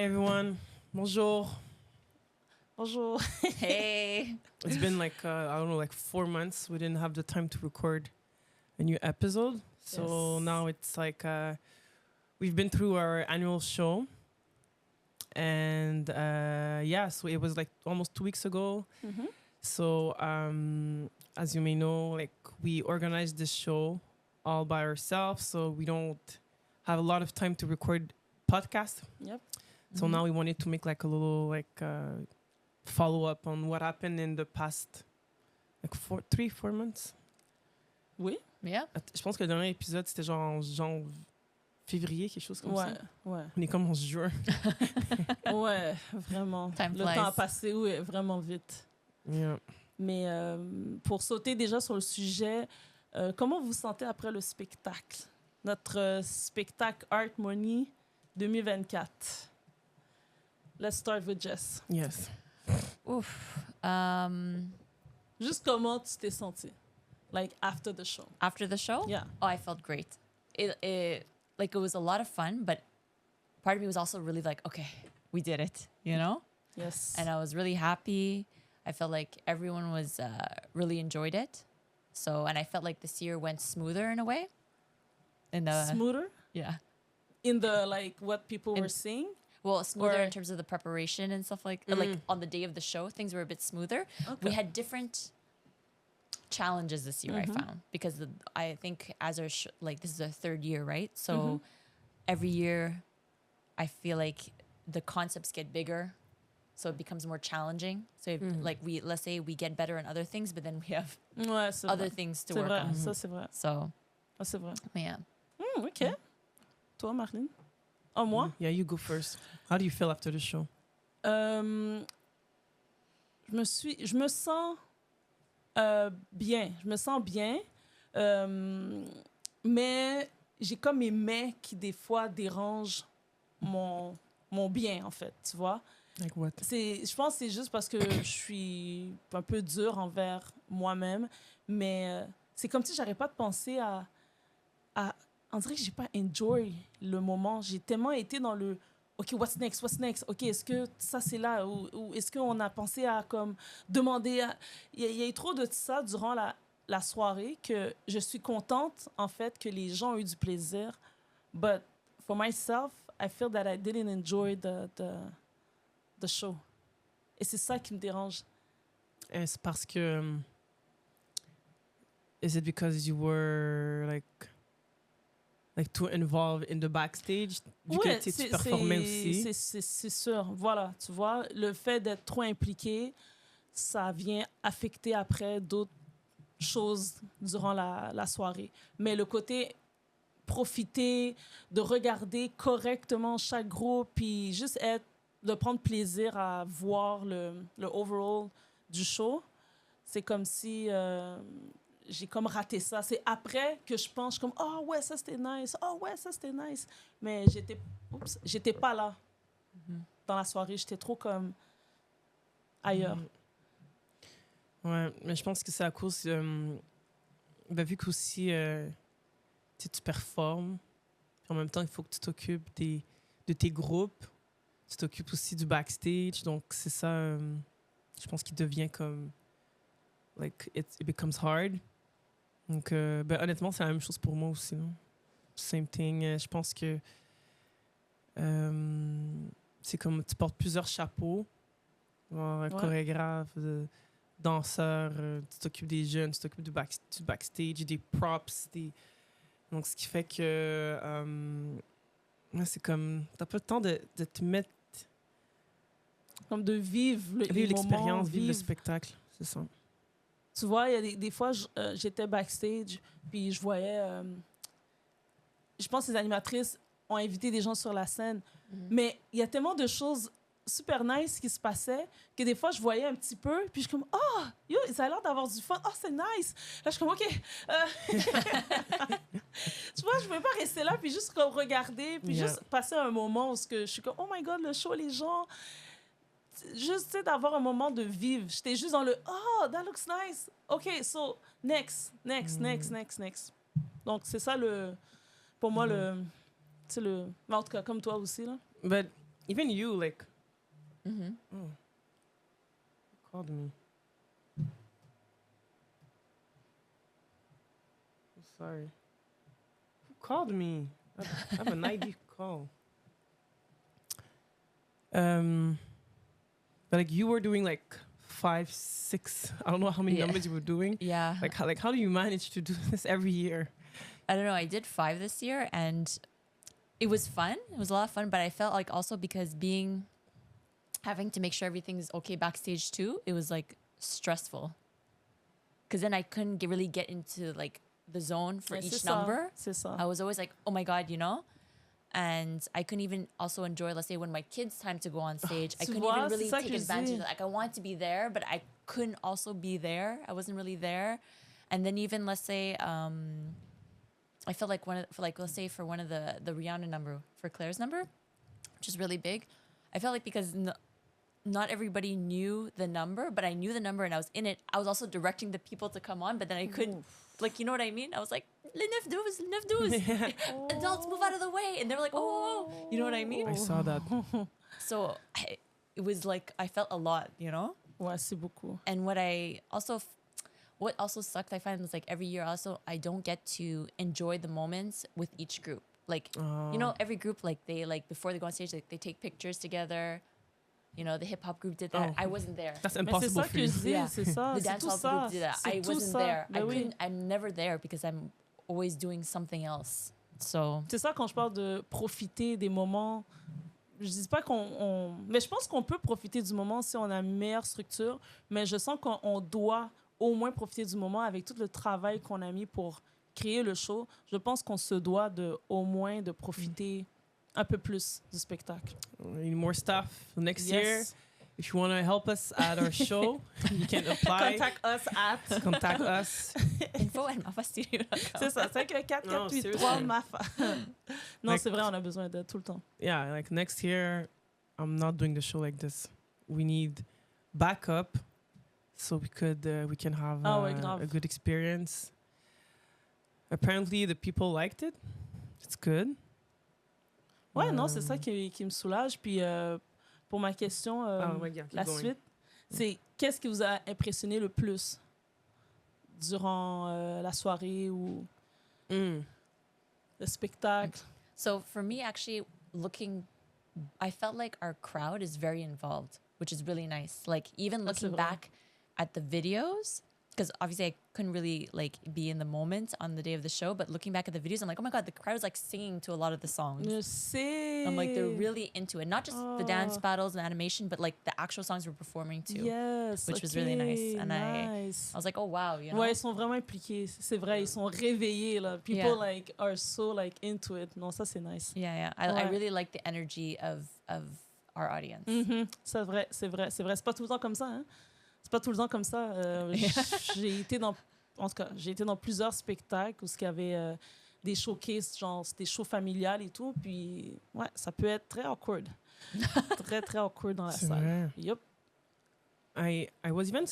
Hi everyone. Bonjour. Bonjour. Hey. It's been like I don't know, like 4 months. We didn't have the time to record a new episode, so Yes. now it's like we've been through our annual show, and yeah, so it was like almost 2 weeks ago. Mm-hmm. So as you may know, like we organized this show all by ourselves, so we don't have a lot of time to record podcast. Yep. So now we wanted to make like a little like follow up on what happened in the past like 4 months. Oui. Yeah. Je pense que le dernier épisode c'était genre février, quelque chose comme Ouais, ça. ouais. On est comme en juin. Ouais, vraiment. Time Le flies. temps a passé oui, vraiment vite. Yeah. Mais pour sauter déjà sur le sujet, comment vous vous sentez après le spectacle? Notre spectacle Art Money 2024. Let's start with Jess. Yes. Oof. Juste comment tu t'es senti? Like after the show. After the show? Yeah. Oh, I felt great. It was a lot of fun, but part of me was also really like, okay, we did it, you know? Yes. And I was really happy. I felt like everyone was really enjoyed it. So, and I felt like this year went smoother in a way. In the Smoother? yeah. In the, like, what people In- were seeing? Well, smoother Or- in terms of the preparation and stuff like on the day of the show, things were a bit smoother. Okay. We had different challenges this year. I found because I think as our this is our third year, right? So every year, I feel like the concepts get bigger, so it becomes more challenging. So like let's say we get better in other things, but then we have Ouais, c'est other vrai. things to C'est work vrai, on. ça c'est vrai. So Ah, c'est vrai. yeah. OK. Toi, Marlene? Oh, moi? Yeah, you go first. How do you feel after the show? Je me sens bien. Je me sens bien. Mais j'ai comme mes mains qui, des fois, dérangent mon bien, en fait. Tu vois? Like what? Je pense que c'est juste parce que je suis un peu dure envers moi-même. Mais c'est comme si j'arrête pas de penser à on dirait que j'ai pas enjoy le moment. J'ai tellement été dans le OK, what's next? OK, est-ce que ça c'est là ou est-ce qu'on a pensé à comme demander il y a eu trop de ça durant la soirée que je suis contente en fait que les gens ont eu du plaisir. But for myself, I feel that I didn't enjoy the show. Et c'est ça qui me dérange. C'est parce que is it because you were like too involved in the backstage? Vu que tu performais aussi. C'est sûr. Voilà, tu vois, le fait d'être trop impliqué, ça vient affecter après d'autres choses durant la soirée. Mais le côté profiter, de regarder correctement chaque groupe, puis juste de prendre plaisir à voir le overall du show, c'est comme si j'ai comme raté ça. C'est après que je pense comme oh ouais ça c'était nice, oh ouais ça c'était nice, mais j'étais pas là dans la soirée, j'étais trop comme ailleurs. Ouais, mais je pense que c'est à cause vu qu'aussi tu performes, puis en même temps il faut que tu t'occupes de tes groupes, tu t'occupes aussi du backstage, donc c'est ça je pense qu'il devient comme like it becomes hard. Donc honnêtement c'est la même chose pour moi aussi, non? Same thing. Je pense que c'est comme tu portes plusieurs chapeaux, genre chorégraphe, danseur, tu t'occupes des jeunes, tu t'occupes du backstage, des props, donc ce qui fait que c'est comme t'as pas le temps de te mettre Comme de vivre l'expérience, vivre le spectacle, c'est ça. Tu vois, il y a des fois, j'étais backstage, puis je voyais... je pense que les animatrices ont invité des gens sur la scène. Mais il y a tellement de choses super nice qui se passaient que des fois, je voyais un petit peu, puis je suis comme « Oh, yo, ça a l'air d'avoir du fun. Oh, c'est nice. » Là, je suis comme « OK. » Tu vois, je ne pouvais pas rester là, puis juste comme regarder, puis juste passer un moment où je suis comme « Oh my God, le show, les gens... » Juste, tu sais, d'avoir un moment de vivre. J'étais juste dans le « Oh, that looks nice. OK, so, next. » Donc, c'est ça, pour moi, mais en tout cas, comme toi aussi, là. But even you, like, Mm-hmm. oh, who called me? I'm sorry. Who called me? I have an ID call. But like you were doing like 5, 6. I don't know how many Yeah. numbers you were doing. Yeah. Like how do you manage to do this every year? I don't know. I did 5 this year, and it was fun. It was a lot of fun, but I felt like also because having to make sure everything's okay backstage too, it was like stressful. Because then I couldn't really get into like the zone for Ouais, each c'est ça, number. C'est ça. I was always like, oh my God, you know? And I couldn't even also enjoy, let's say, when my kids' time to go on stage, I Tu couldn't vois, even c'est really ça take que je advantage dis. of it. Like, I wanted to be there, but I couldn't also be there. I wasn't really there. And then even, let's say, I felt like let's say for one of the Rihanna number, for Claire's number, which is really big, I felt like because not everybody knew the number, but I knew the number and I was in it. I was also directing the people to come on, but then I couldn't, like, you know what I mean? I was like, le 9-12, adults move out of the way. And they were like, oh, you know what I mean? I saw that. So it was like, I felt a lot, you know? Ouais, c'est beaucoup. And what also sucked, I find, was like every year also, I don't get to enjoy the moments with each group. Like, you know, every group, like they, like before they go on stage, like they take pictures together. You know, the hip hop group did that. Oh. I wasn't there. That's Mais c'est impossible ça for que you. je dis, Yeah. c'est ça. The C'est dance tout hall ça. group did that. C'est I tout wasn't ça. there. Ben oui. I'm never there because I'm always doing something else. So C'est ça quand je parle de profiter des moments. Je dis pas mais je pense qu'on peut profiter du moment si on a une meilleure structure, mais je sens qu'on doit au moins profiter du moment avec tout le travail qu'on a mis pour créer le show. Je pense qu'on se doit au moins de profiter un peu plus du spectacle. We need more stuff next year. Yes. If you want to help us at our show, you can apply. Contact us at. Contact us. info@mafastudio.com. C'est ça, 514 Non, 483 seriously. MAFA. Non, Like- c'est vrai, on a besoin d'aide tout le temps. Yeah, like next year, I'm not doing the show like this. We need backup so we can have Ah ouais, grave. a good experience. Apparently, the people liked it. It's good. Ouais, non, c'est ça qui me soulage. Puis pour ma question, Yeah, keep la going. suite, c'est qu'est-ce qui vous a impressionné le plus durant la soirée ou Mm. le spectacle? So for me, actually, I felt like our crowd is very involved, which is really nice. Like even That's looking vrai. back at the videos, because obviously I couldn't really like be in the moment on the day of the show, but looking back at the videos, I'm like, oh my God, the crowd is like singing to a lot of the songs. Je sais. I'm like, they're really into it. Not just the dance battles and animation, but like the actual songs we're performing to. Yes, which was really nice. And nice. I was like, oh wow, you know? Ouais, ils sont vraiment impliqués. C'est vrai, ils sont réveillés. Là. People Yeah. like are so like into it. Non, ça, c'est nice. Yeah, yeah. I Ouais. really like the energy of our audience. Mhm. C'est vrai, c'est vrai, c'est vrai. C'est pas tout le temps comme ça, hein? C'est pas tout le temps comme ça. J'ai été en tout cas, j'ai été dans plusieurs spectacles où il y avait des showcases, genre des shows familiales et tout, puis ouais, ça peut être très awkward. Très, très awkward dans la C'est salle. vrai. Yup. I was even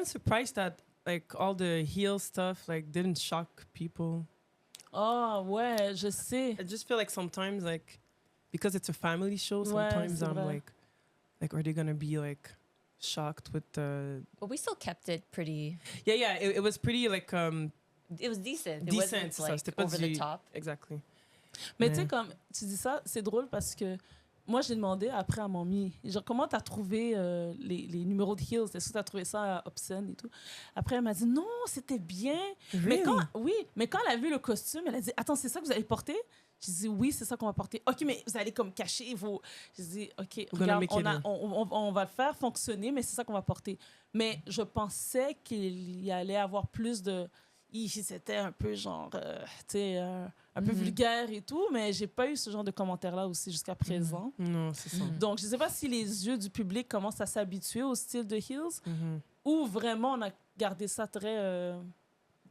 surprised that like all the heel stuff like didn't shock people. Ah ouais, je sais. I just feel like sometimes like because it's a family show, Ouais, sometimes c'est I'm vrai. like are they gonna be like shocked with the But we still kept it pretty. yeah it was pretty like It was decent. It Decent, wasn't ça, like c'était pas over the du- top. exactly. Mais tu Ouais. sais, comme tu dis ça, c'est drôle parce que moi, j'ai demandé après à Mommy, genre, comment t'as trouvé les numéros de Heels? Est-ce que t'as trouvé ça obscène et tout? Après, elle m'a dit, non, c'était bien. Mais Really? mais quand elle a vu le costume, elle a dit, attends, c'est ça que vous allez porter? J'ai dit, oui, c'est ça qu'on va porter. OK, mais vous allez comme cacher vos... J'ai dit, OK, We're gonna regarde, make it real. on va le faire fonctionner, mais c'est ça qu'on va porter. Mais je pensais qu'il y allait avoir plus de... C'était un peu genre, tu sais, un peu vulgaire et tout, mais j'ai pas eu ce genre de commentaires-là aussi jusqu'à présent. Non, c'est ça. Donc, je sais pas si les yeux du public commencent à s'habituer au style de Heels Mhm. ou vraiment on a gardé ça très...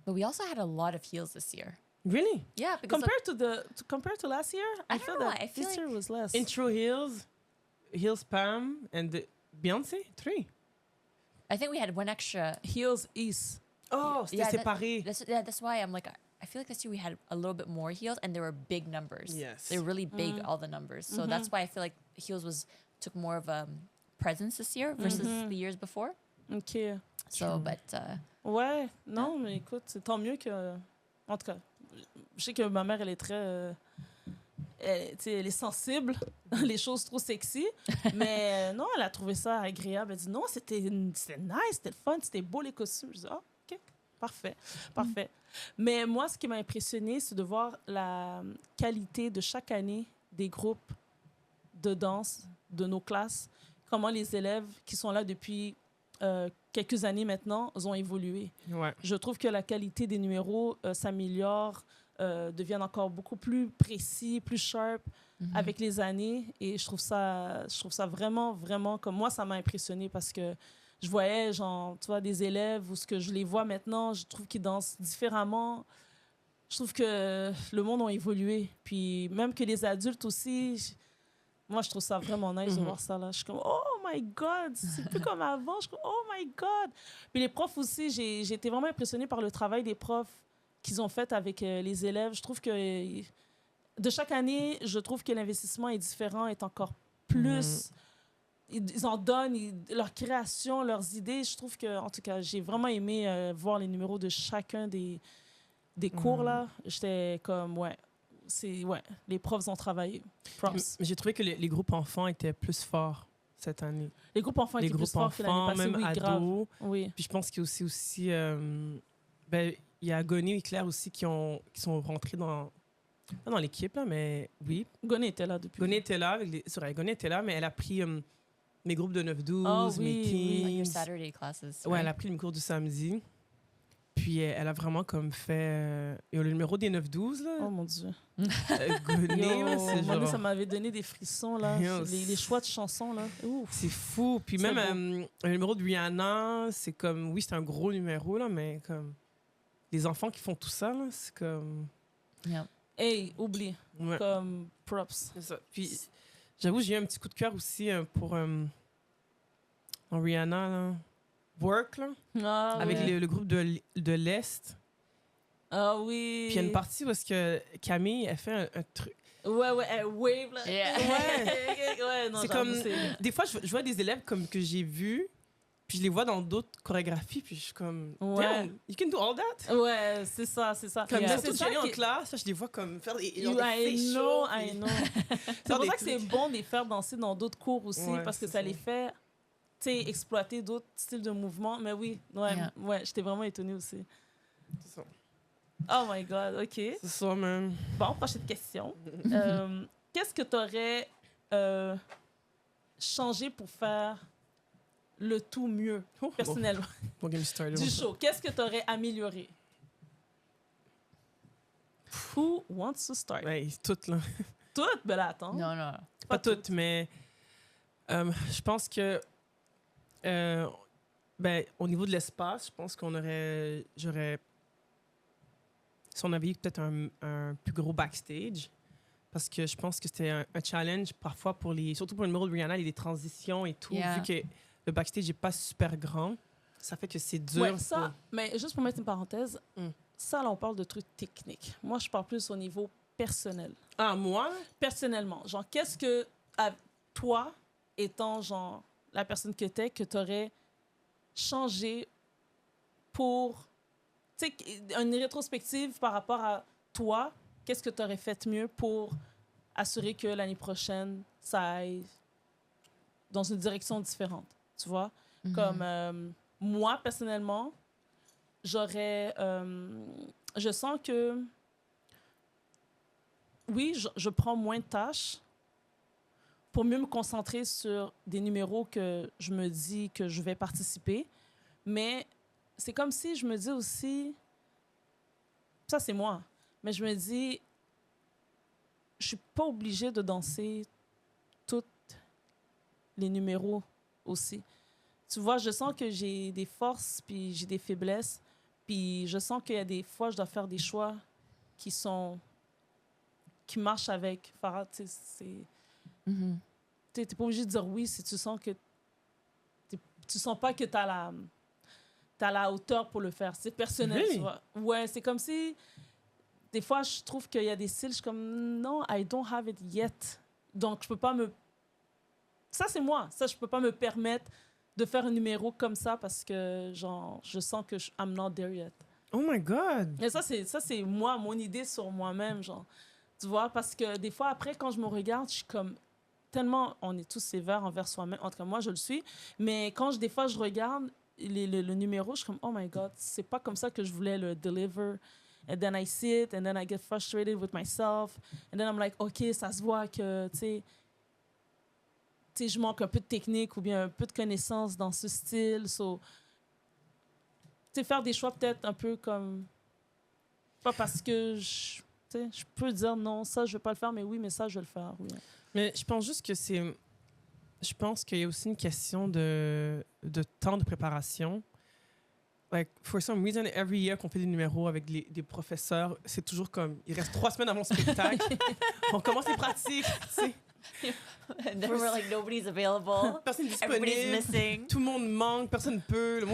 But we also had a lot of heels this year. Really? Yeah, because Compared to last year, I feel don't know, that I feel this year was less. Intro heels, heels Pam, and Beyonce 3. I think we had one extra. Heels East. Oh, c'était Yeah, séparé. That's why I'm like, I feel like this year we had a little bit more heels and there were big numbers. Yes. They're really big, all the numbers. So that's why I feel like heels took more of a presence this year versus the years before. OK. So, but Ouais, non, mais écoute, c'est tant mieux que... En tout cas, je sais que ma mère, elle est très... tu sais, elle est sensible, les choses trop sexy. Mais non, elle a trouvé ça agréable. Elle dit non, c'était nice, c'était le fun, c'était beau les costumes. Je dis, ah, OK, parfait, parfait. Mais moi, ce qui m'a impressionné, c'est de voir la qualité de chaque année des groupes de danse de nos classes, comment les élèves qui sont là depuis quelques années maintenant ont évolué. Ouais. Je trouve que la qualité des numéros s'améliore, deviennent encore beaucoup plus précis, plus sharp avec les années. Et je trouve ça vraiment, vraiment, comme moi, ça m'a impressionné parce que je voyais, genre, tu vois, des élèves où ce que je les vois maintenant, je trouve qu'ils dansent différemment. Je trouve que le monde a évolué. Puis même que les adultes aussi, moi, je trouve ça vraiment nice de voir ça, là. Je suis comme, oh my God, c'est plus comme avant. Je suis comme, oh my God. Puis les profs aussi, j'ai été vraiment impressionnée par le travail des profs qu'ils ont fait avec les élèves. Je trouve que de chaque année, je trouve que l'investissement est différent, est encore plus... Ils en donnent, leur création, leurs idées. Je trouve que, en tout cas, j'ai vraiment aimé voir les numéros de chacun des cours, là. J'étais comme, ouais, les profs ont travaillé. Props. Mais j'ai trouvé que les groupes enfants étaient plus forts cette année. Les groupes enfants étaient plus forts que l'année passée, même oui, ados. grave. Oui. Puis je pense qu'il y a aussi il y a Goné et Claire aussi qui sont rentrés pas dans l'équipe, là, mais oui. Goné était là depuis. Goné était là, Goné était là, mais elle a pris mes groupes de 9-12, Oh, oui, mes oui. teams. like your Saturday classes. Ouais, right? elle a pris le cours du samedi. Puis elle a vraiment comme fait... le numéro des 9-12, là. Oh mon Dieu. Goné, là, c'est Moi, genre... ça m'avait donné des frissons, là. Yo, Les choix de chansons, là. Ouf. C'est fou. Puis C'est même le numéro de Rihanna, c'est comme... Oui, c'est un gros numéro, là, mais comme... Les enfants qui font tout ça, là, c'est comme... Yeah. Hey, oublie. Ouais. Comme props. C'est ça. Puis j'avoue, j'ai eu un petit coup de cœur aussi pour Rihanna, là. Work, là, Ah, avec ouais. le groupe de l'Est. Ah oui. Puis il y a une partie où est-ce que Camille, elle fait un truc... Ouais, wave, là. Yeah. Ouais, non, C'est j'avoue, comme... Des fois, je vois des élèves comme que j'ai vus, puis je les vois dans d'autres chorégraphies, puis je suis comme... Ouais. Damn, you can do all that? Ouais, c'est ça. Comme Yeah. ça, C'est c'est ça en qui- classe, je les vois comme faire des... You, genre des I facials, know, puis- I know. C'est Faire pour des ça que c'est trucs. bon de les faire danser dans d'autres cours aussi, Ouais, parce que c'est ça ça. les fait, tu sais, exploiter d'autres styles de mouvements. Mais oui, ouais, Yeah. ouais, j'étais vraiment étonnée aussi. C'est ça. Oh my God, OK. C'est ça, même. Bon, prochaine question. Qu'est-ce que tu aurais changé pour faire le tout mieux, personnellement, Bon, get me started. du show? Qu'est-ce que tu aurais amélioré? Who wants to start? Ouais, toutes, là. Toutes? Ben là, attends. No, no. Pas toutes, mais je pense que au niveau de l'espace, je pense j'aurais si on avait eu peut-être un plus gros backstage, parce que je pense que c'était un challenge parfois surtout pour le numéro de Rihanna, il y a des transitions et tout, Yeah. vu que le backstage n'est pas super grand, ça fait que c'est dur. Ouais, ça, mais juste pour mettre une parenthèse, Mm. ça, là, on parle de trucs techniques. Moi, je parle plus au niveau personnel. Ah, moi? Personnellement, genre, qu'est-ce que, toi, étant, genre, la personne que t'es, que t'aurais changé pour, tu sais, une rétrospective par rapport à toi, qu'est-ce que t'aurais fait mieux pour assurer que l'année prochaine, ça aille dans une direction différente, tu vois? Comme moi, personnellement, je sens que, oui, je prends moins de tâches pour mieux me concentrer sur des numéros que je me dis que je vais participer. Mais c'est comme si je me dis aussi, ça c'est moi, mais je me dis, je suis pas obligée de danser tous les numéros aussi. Tu vois, je sens que j'ai des forces, puis j'ai des faiblesses, puis je sens qu'il y a des fois, je dois faire des choix qui marchent avec Farah. Tu sais, t'es pas obligé de dire oui si tu sens que tu sens pas que t'as la hauteur pour le faire. C'est personnel, Really? tu vois. Ouais, c'est comme si des fois, je trouve qu'il y a des styles, je suis comme, non, I don't have it yet. Donc, je peux pas me... Ça, c'est moi. Ça, je peux pas me permettre de faire un numéro comme ça parce que, genre, je sens que I'm not there yet. Oh my God! Et ça, c'est moi, mon idée sur moi-même, genre. Tu vois, parce que des fois, après, quand je me regarde, je suis comme... Tellement, on est tous sévères envers soi-même. En tout cas, moi, je le suis. Mais quand, des fois, je regarde le numéro, je suis comme, oh my God, c'est pas comme ça que je voulais le deliver. And then I sit, and then I get frustrated with myself. And then I'm like, OK, ça se voit que, tu sais, je manque un peu de technique ou bien un peu de connaissance dans ce style. So, tu sais, faire des choix peut-être un peu comme... Pas parce que tu sais, je peux dire non, ça, je vais pas le faire, mais oui, mais ça, je vais le faire. Oui. Mais je pense juste que c'est... Je pense qu'il y a aussi une question de temps de préparation. Like, for some reason, every year qu'on fait des numéros avec des professeurs, c'est toujours comme... Il reste 3 semaines avant le spectacle. On commence les pratiques, tu sais. And then we're like, nobody's available. Personne n'est Everybody's disponible. missing. Tout le monde manque, personne ne peut.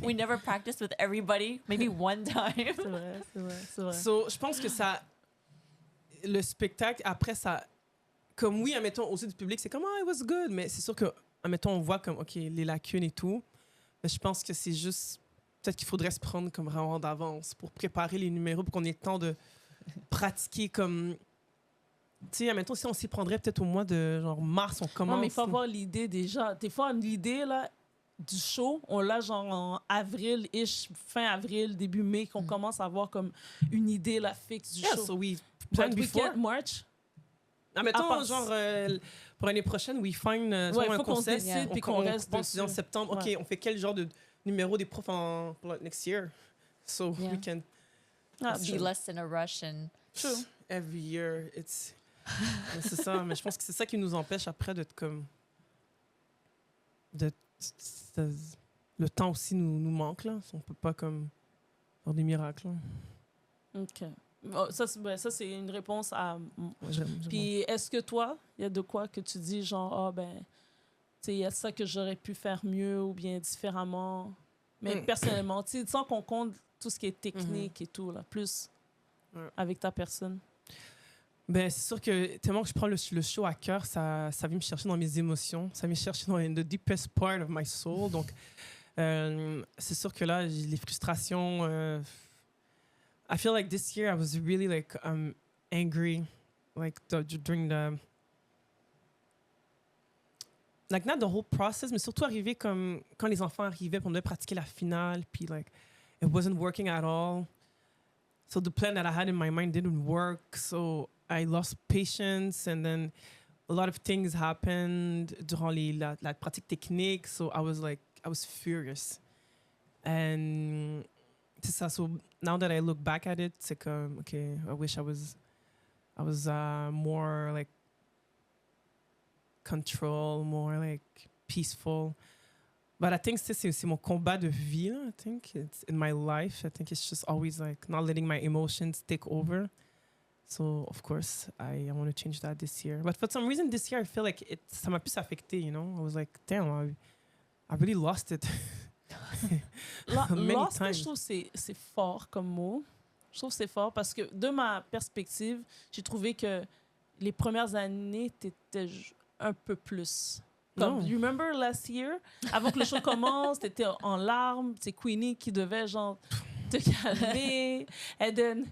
We never practiced with everybody. Maybe one time. C'est vrai, c'est vrai, c'est vrai. So, je pense que ça... Le spectacle, après, ça... Comme oui, admettons, aussi du public, c'est comme « Ah, it was good », mais c'est sûr que, admettons, on voit comme, OK, les lacunes et tout. Mais je pense que c'est juste... Peut-être qu'il faudrait se prendre comme vraiment d'avance pour préparer les numéros, pour qu'on ait le temps de pratiquer comme... Tu sais, admettons, si on s'y prendrait peut-être au mois de genre mars, on commence. Non, mais il faut avoir l'idée déjà. Des fois, l'idée là, du show, on l'a genre en avril-ish, fin avril, début mai, qu'on commence à avoir comme une idée là, fixe du Yeah, show. so we But plan before. weekend, March, Admettons, à part- genre, pour l'année prochaine, we find ouais, un faut qu'on concept. décide puis on qu'on reste pense dessus. en septembre, OK, Ouais. on fait quel genre de numéro des profs pour le next year? So Yeah. we can... Ah, Be less in a rush and true. Every year, it's... Mais c'est ça, mais je pense que c'est ça qui nous empêche après d'être comme... Le temps aussi nous manque, là. On peut pas comme faire des miracles. Là. OK. Bon, ça, c'est une réponse à... Ouais, j'aime. Puis est-ce que toi, il y a de quoi que tu dis genre, ah ben, tu sais, il y a ça que j'aurais pu faire mieux ou bien différemment. Mais personnellement, tu sais, sans qu'on compte tout ce qui est technique et tout, là, plus avec ta personne. Ben, c'est sûr que tellement que je prends le show à cœur, ça vient me chercher dans mes émotions. Ça vient me chercher dans the deepest part of my soul. Donc, c'est sûr que là, j'ai les frustrations. I feel like this year I was really like angry, like during the like not the whole process, mais surtout arrivé comme quand les enfants arrivaient, puis on devait pratiquer la finale, puis like it wasn't working at all. So the plan that I had in my mind didn't work. So I lost patience, and then a lot of things happened durant la pratique technique. So I was furious. And c'est ça. So now that I look back at it, c'est comme, okay, I wish I was more like control, more like peaceful. But I think c'est mon combat de vie. I think it's in my life. I think it's just always like not letting my emotions take over. So of course I want to change that this year. But for some reason this year I feel like ça m'a plus affecté. You know, I was like, damn, I really lost it. Many Lost, times. je trouve que c'est fort comme mot. Je trouve que c'est fort parce que de ma perspective, j'ai trouvé que les premières années, t'étais un peu plus. Comme, Non. you remember last year? Avant que le show commence, t'étais en larmes. C'est Queenie qui devait genre te calmer. And then,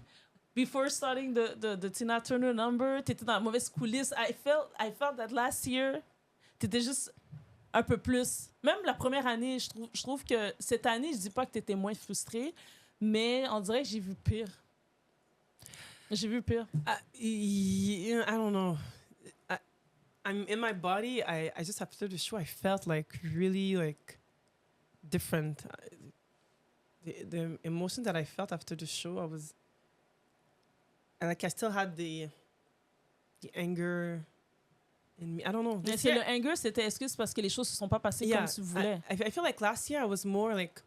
before starting the Tina Turner number, t'étais dans la mauvaise coulisse. I felt that last year, t'étais juste un peu plus. Même la première année, je trouve que cette année, je dis pas que t'étais moins frustrée, mais on dirait que j'ai vu pire. J'ai vu pire. I don't know. I'm in my body. I just after the show, I felt like really like different. The emotion that I felt after the show, I still had the anger in me. I don't know. Mais This c'est year- le anger, c'était est-ce que c'est parce que les choses se sont pas passées comme tu voulais? I feel like last year I was more like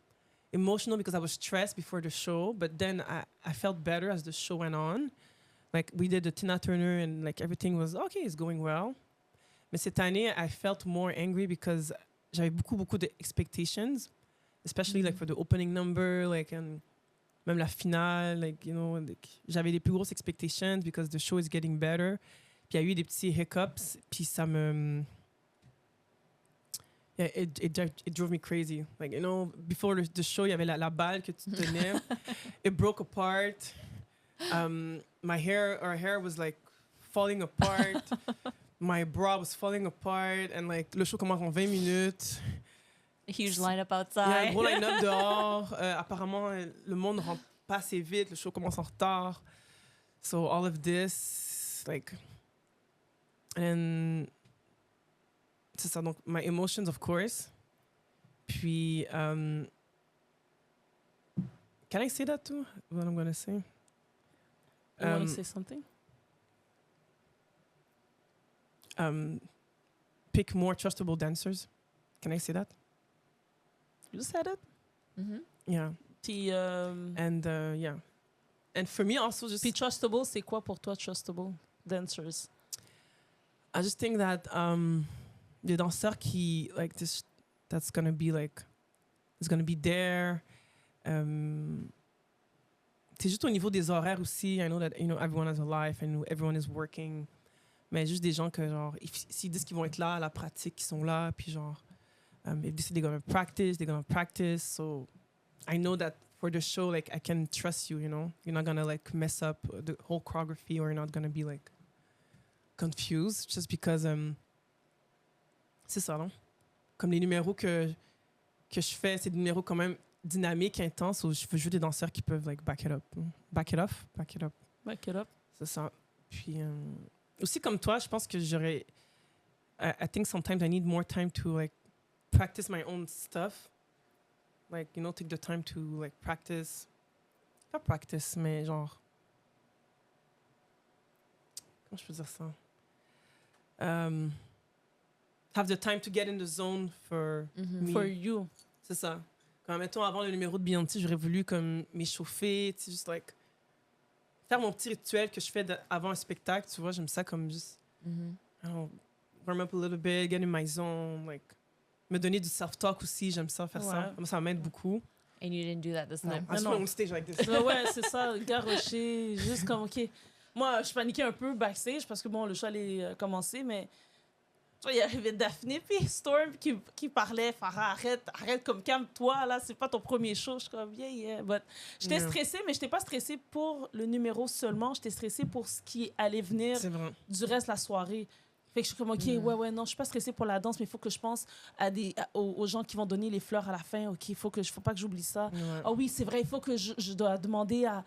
emotional because I was stressed before the show, but then I felt better as the show went on. Like we did the Tina Turner and like everything was okay, it's going well. Mais cette année, I felt more angry because j'avais beaucoup de expectations, especially like for the opening number, like and même la finale, like, you know, like, j'avais des plus grosses expectations because the show is getting better. Puis il y a eu des petits hiccups, puis ça me... Yeah, it drove me crazy. Like, you know, before the show, il y avait la balle que tu tenais. It broke apart. Our hair was like falling apart. My bra was falling apart. And like, le show commence en 20 minutes. A huge lineup Il y a outside. un gros line-up dehors. Apparemment, le monde ne rentre pas assez vite. Le show commence en retard. So all of this, like... And... C'est ça, donc my emotions, of course. Puis, can I say that too? What I'm gonna say? You want to say something? Pick more trustable dancers. Can I say that? You said it. Mm-hmm. Yeah. Puis, And yeah. And for me also just... puis trustable, c'est quoi pour toi trustable dancers? I just think that des danseurs qui, like, this, that's gonna be like, it's gonna be there. C'est juste au niveau des horaires aussi. I know that, you know, everyone has a life. I know everyone is working. Mais juste des gens que, genre, s'ils disent qu'ils vont être là à la pratique, ils sont là. Puis, genre, if they say they're gonna practice. So, I know that for the show, like, I can trust you, you know? You're not gonna, like, mess up the whole choreography or you're not gonna be, like, confused just because... c'est ça, non? Comme les numéros que je fais, c'est des numéros quand même dynamiques, intenses, où je veux jouer des danseurs qui peuvent, like, back it up. Back it up. Back it up. C'est ça. Puis, aussi comme toi, je pense que j'aurais... I think sometimes I need more time to, like, practice my own stuff. Like, you know, take the time to, like, practice. Pas practice, mais genre... Comment je peux dire ça? Have the time to get in the zone for me. For you. C'est ça. Quand, mettons, avant le numéro de Beyoncé, j'aurais voulu comme m'échauffer, tu sais, juste, like, faire mon petit rituel que je fais avant un spectacle, tu vois, j'aime ça comme juste, I don't know, warm up a little bit, get in my zone, like, me donner du self-talk aussi, j'aime ça, faire ça. Ça m'aide beaucoup. And you didn't do that this time. I just went on stage like this. Ouais, c'est ça, garrocher, juste comme, OK. Moi, je paniquais un peu backstage parce que, bon, le show allait commencer, mais... Tu vois, il y avait Daphné puis Storm qui parlait. Farah, arrête, comme calme-toi, là, c'est pas ton premier show. Je suis comme, yeah. But j'étais stressée, mais j'étais pas stressée pour le numéro seulement. J'étais stressée pour ce qui allait venir du reste de la soirée. Fait que je suis comme, OK, ouais, non, je suis pas stressée pour la danse, mais il faut que je pense aux gens qui vont donner les fleurs à la fin. OK, faut pas que j'oublie ça. Ah oui, c'est vrai, il faut que je dois demander à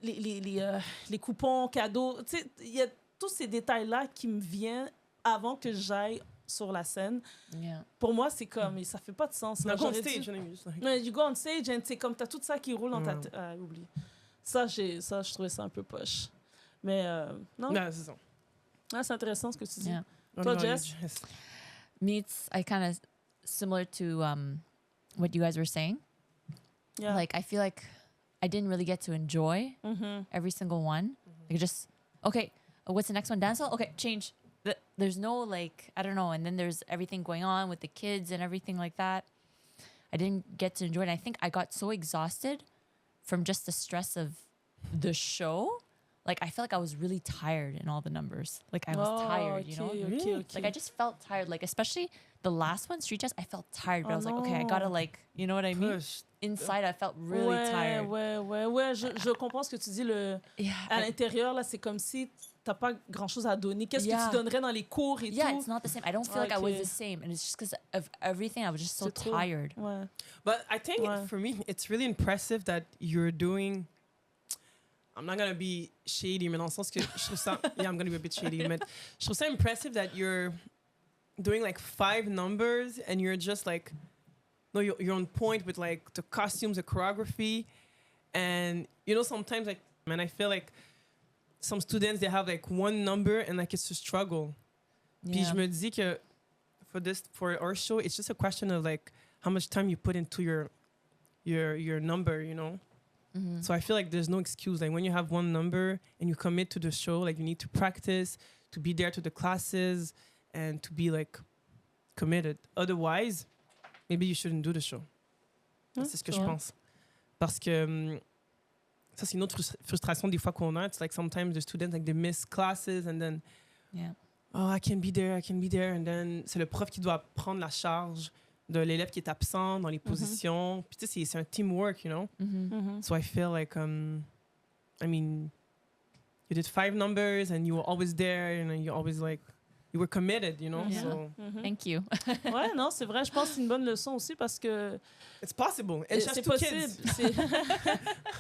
les coupons, cadeaux. Tu sais, il y a tous ces détails-là qui me viennent avant que j'aille sur la scène. Yeah. Pour moi, c'est comme, ça fait pas de sens. You go on stage, you go on stage, and c'est comme, t'as tout ça qui roule dans ta tête. Ah, oublie. Ça, je trouvais ça un peu poche. Mais, non. Non, c'est ça. Ah, c'est intéressant ce que tu dis. Yeah. Toi, Jess? Me, I kind of similar to what you guys were saying. Yeah. Like, I feel like I didn't really get to enjoy every single one. Like, just, okay, what's the next one? Dance hall? Okay, change. There's no, like, I don't know. And then there's everything going on with the kids and everything like that. I didn't get to enjoy it. I think I got so exhausted from just the stress of the show. Like, I felt like I was really tired in all the numbers. Like, I was tired, you know? Okay. Like, I just felt tired. Like, especially the last one, Street Jazz, I felt tired. But I was like, okay, I gotta, like, you know what I mean? Inside, I felt really tired. Ouais. Je comprends ce que tu dis. À l'intérieur, là, c'est comme si t'as pas grand-chose à donner. Qu'est-ce que tu donnerais dans les cours et tout? Yeah, it's not the same. I don't feel like I was the same. And it's just because of everything. I was just so tired. Ouais. But I think, for me, it's really impressive that you're doing... I'm not going to be shady, mais dans le sens que je trouve ça... Yeah, I'm going to be a bit shady, but je trouve ça impressive that you're doing, like, 5 numbers and you're just, like... No, you're on point with, like, the costumes, the choreography. And, you know, sometimes, like... And I feel like some students, they have, like, 1 number and, like, it's a struggle. Puis je me dis que for our show, it's just a question of, like, how much time you put into your number, you know? So I feel like there's no excuse. Like when you have 1 number and you commit to the show, like you need to practice, to be there to the classes, and to be like committed. Otherwise, maybe you shouldn't do the show. C'est ce que je pense. Parce que ça, c'est une autre frustration des fois qu'on a. It's like sometimes the students, like, they miss classes and then, Yeah. oh, I can be there. And then, c'est le prof qui doit prendre la charge de l'élève qui est absent dans les positions. Puis, tu sais, c'est un teamwork, you know? Mhm. So I feel like, I mean, you did 5 numbers and you were always there and you always, like, you were committed, you know? Yeah. So Mhm. Thank you. Ouais, non, c'est vrai. Je pense que c'est une bonne leçon aussi parce que it's possible. And she has c'est 2 possible. kids. C'est I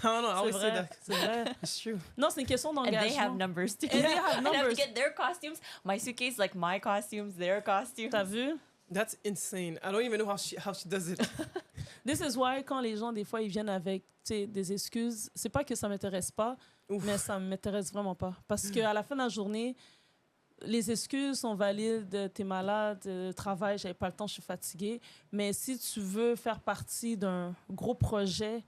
don't know. I always say vrai. that. C'est vrai. It's true. Non, c'est une question And they have d'engagement. numbers too. And they have I have numbers. to get their costumes. My suitcase, like my costumes, their costumes. T'as vu? That's insane. I don't even know how she does it. This is why, quand les gens, des fois, ils viennent avec des excuses, c'est pas que ça m'intéresse pas, Ouf. mais ça m'intéresse vraiment pas. Parce qu'à la fin de la journée, les excuses sont valides, t'es malade, travail, j'avais pas le temps, je suis fatiguée. Mais si tu veux faire partie d'un gros projet,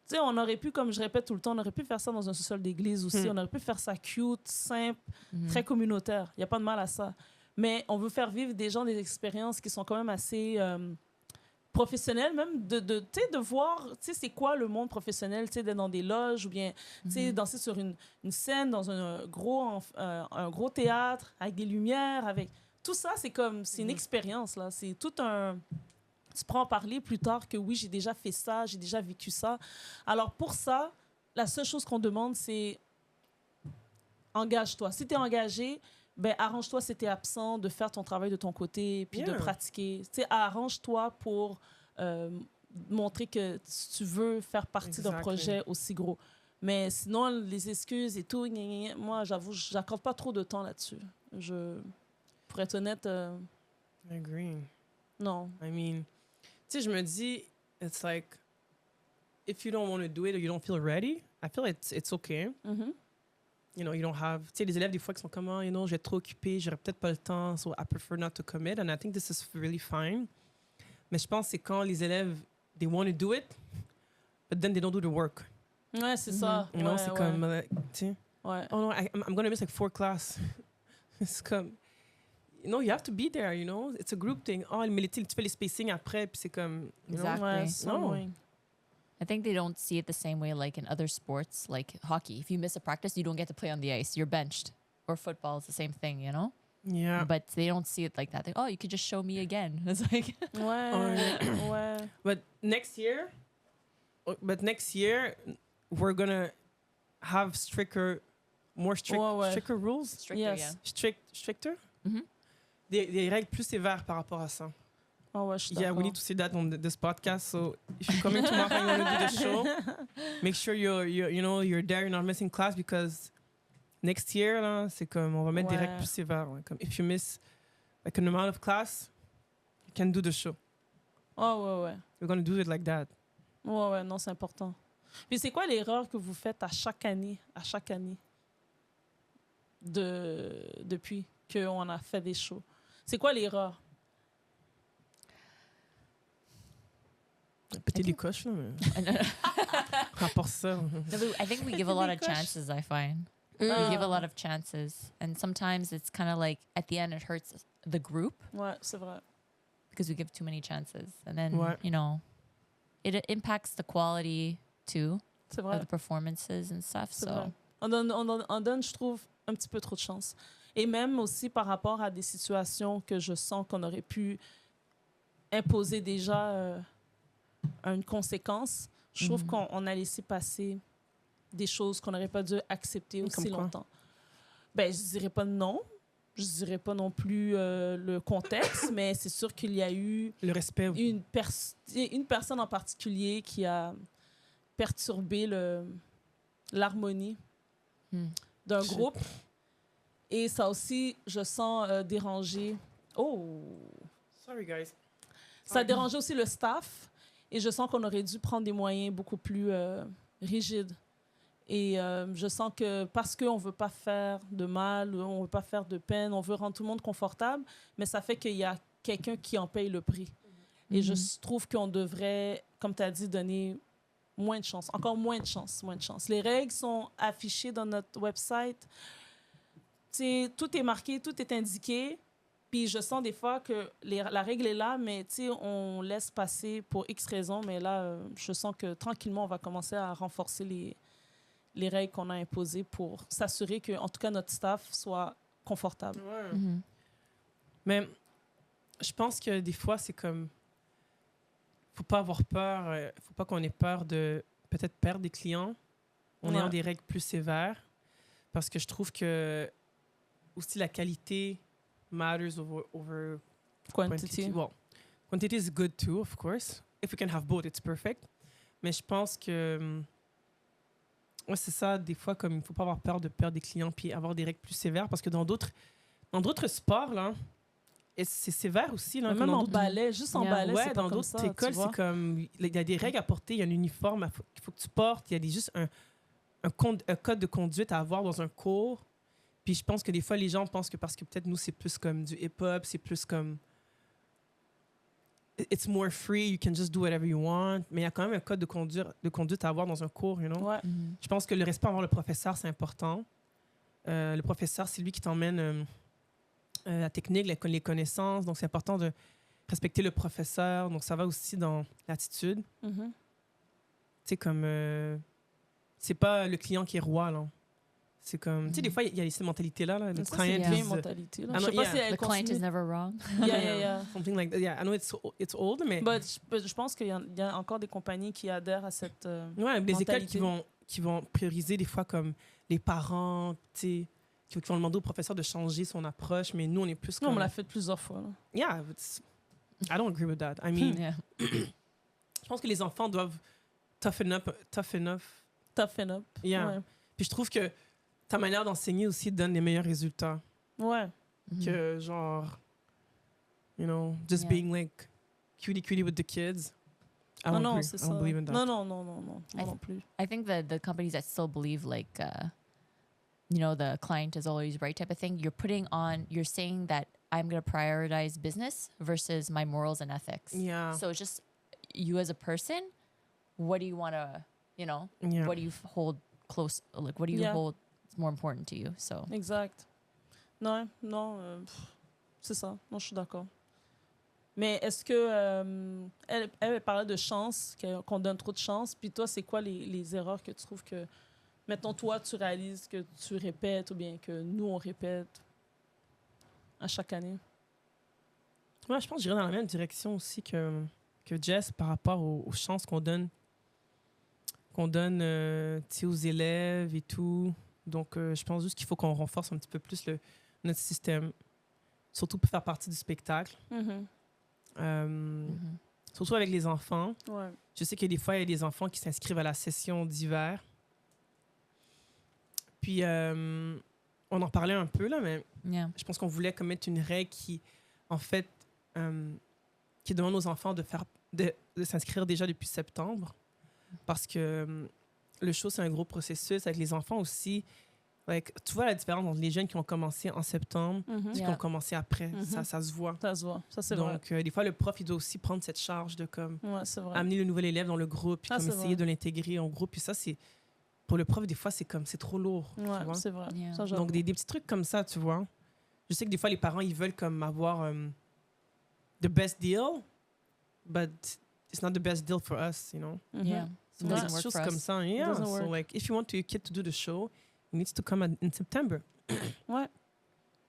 tu sais, on aurait pu, comme je répète tout le temps, on aurait pu faire ça dans un sous-sol d'église aussi, on aurait pu faire ça cute, simple, très communautaire. Il n'y a pas de mal à ça. Mais on veut faire vivre des gens des expériences qui sont quand même assez professionnelles, même tu sais, de voir, tu sais, c'est quoi le monde professionnel, tu sais, d'être dans des loges ou bien, tu sais, danser sur une scène dans un gros théâtre avec des lumières, avec tout ça, c'est comme, c'est une expérience là, c'est tout un. Tu pourras en parler plus tard que oui, j'ai déjà fait ça, j'ai déjà vécu ça. Alors pour ça, la seule chose qu'on demande, c'est engage-toi. Si tu es engagé, ben arrange-toi si tu es absent de faire ton travail de ton côté puis de Yeah. pratiquer. Tu sais, arrange-toi pour montrer que tu veux faire partie d'un Exactly. projet aussi gros. Mais sinon, les excuses et tout, gna, gna, gna, moi, j'avoue, j'accorde pas trop de temps là-dessus. Pour être honnête, I agree. non. I mean, tu sais, je me dis, it's like, if you don't want to do it or you don't feel ready, I feel it's okay. Mhm. You know, you don't have, tu sais, les élèves, des fois, qui sont comme, oh, you know, je vais être trop occupé, j'aurai peut-être pas le temps, so I prefer not to commit, and I think this is really fine. Mais je pense que c'est quand les élèves, they want to do it, but then they don't do the work. Ouais, c'est ça. You know, Ouais, c'est ouais. comme, tu sais, Ouais. oh no, I'm going to miss like 4 classes. C'est comme, you know, you have to be there, you know, it's a group thing. Oh, mais tu fais les spacing après, puis c'est comme, you know, Exactly. Ouais, c'est No. annoying. I think they don't see it the same way like in other sports, like hockey. If you miss a practice, you don't get to play on the ice. You're benched. Or football is the same thing, you know? yeah. But they don't see it like that. They, oh, you could just show me again. It's like, Ouais, ouais. But next year, we're gonna have more strict, Ouais, ouais. stricter rules. stricter, Yes. Stricter? Mhm. Des règles plus sévères par rapport à ça. Ah ouais, je suis Yeah, we d'accord. need to see that on this podcast. So if you're coming tomorrow and you want to do the show, make sure you're there, you're not missing class because next year, là, c'est comme on va mettre des Ouais. règles plus sévères. Là, comme if you miss like an amount of class, you can do the show. Oh, ouais, ouais. We're gonna do it like that. Ouais, ouais, non, c'est important. Puis c'est quoi l'erreur que vous faites à chaque année, depuis qu'on a fait des shows? C'est quoi l'erreur? Péter des coches, là, mais rapport ça. No, but I think we give a lot of chances, I find. We give a lot of chances. And sometimes it's kind of like at the end it hurts the group Ouais, c'est vrai. because we give too many chances. And then, Ouais. you know, it impacts the quality too C'est of vrai. the performances and stuff. C'est So, vrai. On donne, je trouve, un petit peu trop de chance. Et même aussi par rapport à des situations que je sens qu'on aurait pu imposer déjà une conséquence, je trouve qu'on a laissé passer des choses qu'on n'aurait pas dû accepter aussi Comme quoi? longtemps. Ben, je dirais pas non. Je dirais pas non plus le contexte, mais c'est sûr qu'il y a eu Le respect. une personne en particulier qui a perturbé l'harmonie d'un Shit. groupe. Et ça aussi, je sens déranger. Oh! Sorry, guys. Ça a dérangé aussi le staff. Et je sens qu'on aurait dû prendre des moyens beaucoup plus rigides. Et je sens que parce qu'on ne veut pas faire de mal, on ne veut pas faire de peine, on veut rendre tout le monde confortable, mais ça fait qu'il y a quelqu'un qui en paye le prix. Et je trouve qu'on devrait, comme tu as dit, donner moins de chance, encore moins de chance. Les règles sont affichées dans notre website. Tout est marqué, tout est indiqué, Puis je sens des fois que la règle est là, mais tu sais, on laisse passer pour X raisons. Mais là, je sens que tranquillement, on va commencer à renforcer les règles qu'on a imposées pour s'assurer que, en tout cas, notre staff soit confortable. Ouais. Mhm. Mais je pense que des fois, c'est comme... Faut pas avoir peur. Faut pas qu'on ait peur de peut-être perdre des clients en ayant Ouais. des règles plus sévères. Parce que je trouve que aussi la qualité matters over Quantity. Well, quantity is good too, of course. If we can have both, it's perfect. Mais je pense que... ouais, c'est ça, des fois, comme il faut pas avoir peur de perdre des clients puis avoir des règles plus sévères. Parce que dans d'autres sports, là, et c'est sévère aussi. Là, Même comme dans en d'autres- ballet, juste en Yeah. ballet, Ouais, c'est pas dans comme d'autres ça, écoles, tu vois. c'est comme... Il y a des règles à porter, il y a un uniforme qu'il faut que tu portes, il y a juste un code de conduite à avoir dans un cours. Puis je pense que des fois, les gens pensent que parce que peut-être nous, c'est plus comme du hip-hop, c'est plus comme... It's more free, you can just do whatever you want. Mais il y a quand même un code de conduite à avoir dans un cours, you know? Ouais. Mhm. Je pense que le respect envers le professeur, c'est important. Le professeur, c'est lui qui t'emmène la technique, les connaissances. Donc, c'est important de respecter le professeur. Donc, ça va aussi dans l'attitude. Mhm. Tu sais, comme... c'est pas le client qui est roi, là. C'est comme... Tu sais, des fois, il y a ces mentalités-là. Là, le Ça, c'est client une yeah. vieille is, mentalité. Là. Ah Je non, sais pas yeah. si elle The client is continue. never wrong. Yeah. something like that. Yeah, I know it's old, mais... But je pense qu'il y a encore des compagnies qui adhèrent à cette... Ouais, des écoles mentalité. qui vont prioriser des fois comme les parents, tu sais, qui vont demander au professeur de changer son approche, mais nous, on est plus Nous, on comme... me l'a fait plusieurs fois. Là. Yeah, I don't agree with that. I mean, Yeah. je pense que les enfants doivent toughen up. Tough up. Yeah. Ouais. Puis je trouve que ta manière d'enseigner aussi donne les meilleurs résultats Ouais. Mhm. que genre, you know, just Yeah. being like cutie with the kids. I don't Non, agree. c'est I ça. don't believe in that. Non. Moi I- non plus. I think that the companies that still believe like you know the client is always right type of thing, you're saying that I'm going to prioritize business versus my morals and ethics. Yeah. So it's just you as a person, what do you want to, you know, Yeah. what do you hold close, like what do you Yeah. hold more important to you? So Exact. Non, c'est ça. Non, je suis d'accord. Mais est-ce que elle parlait de chance, qu'on donne trop de chance, puis toi, c'est quoi les erreurs que tu trouves que, mettons, toi, tu réalises que tu répètes ou bien que nous, on répète à chaque année? Ouais, je pense que j'irais dans la même direction aussi que Jess par rapport aux chances qu'on donne tu sais, aux élèves et tout. Donc, je pense juste qu'il faut qu'on renforce un petit peu plus notre système, surtout pour faire partie du spectacle. mhm. Surtout avec les enfants. Ouais. Je sais que des fois, il y a des enfants qui s'inscrivent à la session d'hiver. Puis, on en parlait un peu, là, mais Yeah. je pense qu'on voulait commettre une règle qui, en fait, qui demande aux enfants de s'inscrire déjà depuis septembre. Parce que le show, c'est un gros processus. Avec les enfants aussi, like, tu vois la différence entre les jeunes qui ont commencé en septembre et Yeah. qui ont commencé après. Mhm. Ça se voit. Ça se voit. Ça, c'est vrai. Donc, des fois, le prof, il doit aussi prendre cette charge de comme Ouais, c'est vrai. amener le nouvel élève dans le groupe, puis Ah, comme c'est essayer vrai. de l'intégrer en groupe. Puis ça, c'est pour le prof, des fois, c'est comme c'est trop lourd. tu Ouais, vois. c'est vrai. Yeah. Ça, j'avoue. Donc, des petits trucs comme ça, tu vois. Je sais que des fois, les parents, ils veulent comme avoir the best deal, but it's not the best deal for us, you know. Mhm. Yeah. So, Doesn't des work choses for comme us. ça. Yeah. Doesn't So, work. like, if you want your kid to do the show, he needs to come in September. Ouais.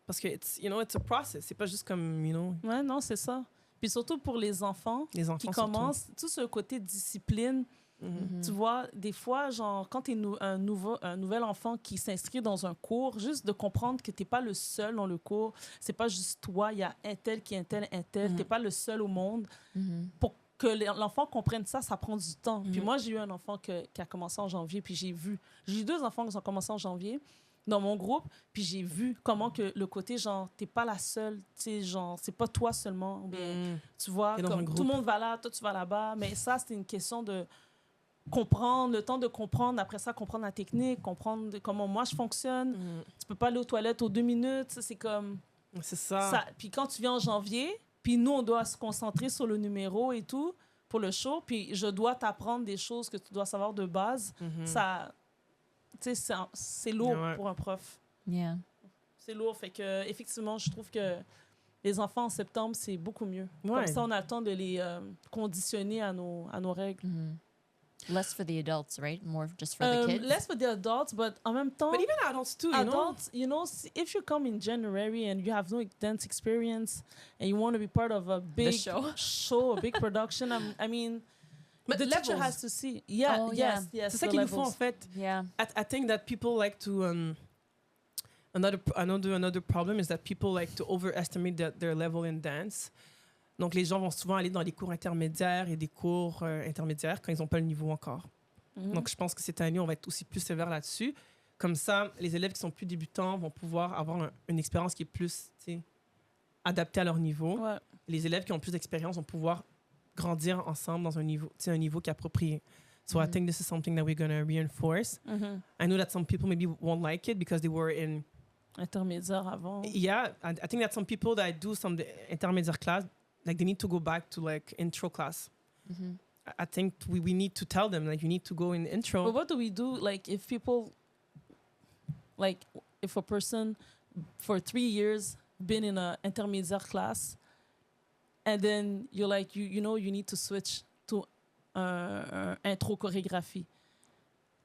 Parce que, it's a process. C'est pas juste comme, Ouais, non, c'est ça. Puis surtout pour les enfants les enfants qui surtout. commencent, tout ce côté discipline, Mhm. Mhm. tu vois, des fois, genre, quand tu es un nouvel enfant qui s'inscrit dans un cours, juste de comprendre que tu n'es pas le seul dans le cours, c'est pas juste toi, il y a un tel qui est un tel, tu n'es pas le seul au monde. Mhm. Pour que l'enfant comprenne ça, ça prend du temps. Puis Mhm. moi, j'ai eu un enfant qui a commencé en janvier, puis j'ai eu 2 enfants qui ont commencé en janvier dans mon groupe, puis j'ai vu comment que le côté, genre, t'es pas la seule, tu sais, genre, c'est pas toi seulement, ou bien, Mhm. tu vois, T'es dans un comme groupe. tout le monde va là, toi, tu vas là-bas, mais ça, c'était une question de comprendre, le temps de comprendre, après ça, comprendre la technique, comprendre comment moi je fonctionne. Mhm. Tu peux pas aller aux toilettes aux 2 minutes, ça, c'est comme... C'est ça. Ça. Puis quand tu viens en janvier, puis nous, on doit se concentrer sur le numéro et tout pour le show, puis je dois t'apprendre des choses que tu dois savoir de base. Mhm. Ça, tu sais, c'est lourd Ouais. pour un prof. Yeah. C'est lourd, fait que effectivement, je trouve que Les enfants en septembre, c'est beaucoup mieux. Ouais. Comme ça, on a le temps de les conditionner à nos règles. Less for the adults, right? More just for the kids. Less for the adults, but en même temps, But even adults too, you know? adults, if you come in January and you have no dance experience and you want to be part of a big show. a big production, I mean, But the teacher levels. has to see. Yeah, Oh, yes. C'est ça the qu'ils nous font, en levels. fait. Yeah. I think that people like to another problem is that people like to overestimate their level in dance. Donc les gens vont souvent aller dans des cours intermédiaires et des cours intermédiaires quand ils n'ont pas le niveau encore. Mhm. Donc je pense que cette année on va être aussi plus sévère là-dessus. Comme ça, les élèves qui sont plus débutants vont pouvoir avoir une expérience qui est plus, tu sais, adaptée à leur niveau. Ouais. Les élèves qui ont plus d'expérience vont pouvoir grandir ensemble dans un niveau, tu sais, un niveau qui est approprié. So I think this is something that we're going to reinforce. Mhm. I know that some people maybe won't like it because they were in. Intermédiaire avant. Yeah, I think that some people that do some intermediate class, like they need to go back to like intro class. I think we need to tell them like you need to go in intro. But what do we do, like, if people, like, if a person for 3 years been in a intermédiaire class, and then you're like, you know, you need to switch to intro chorégraphie.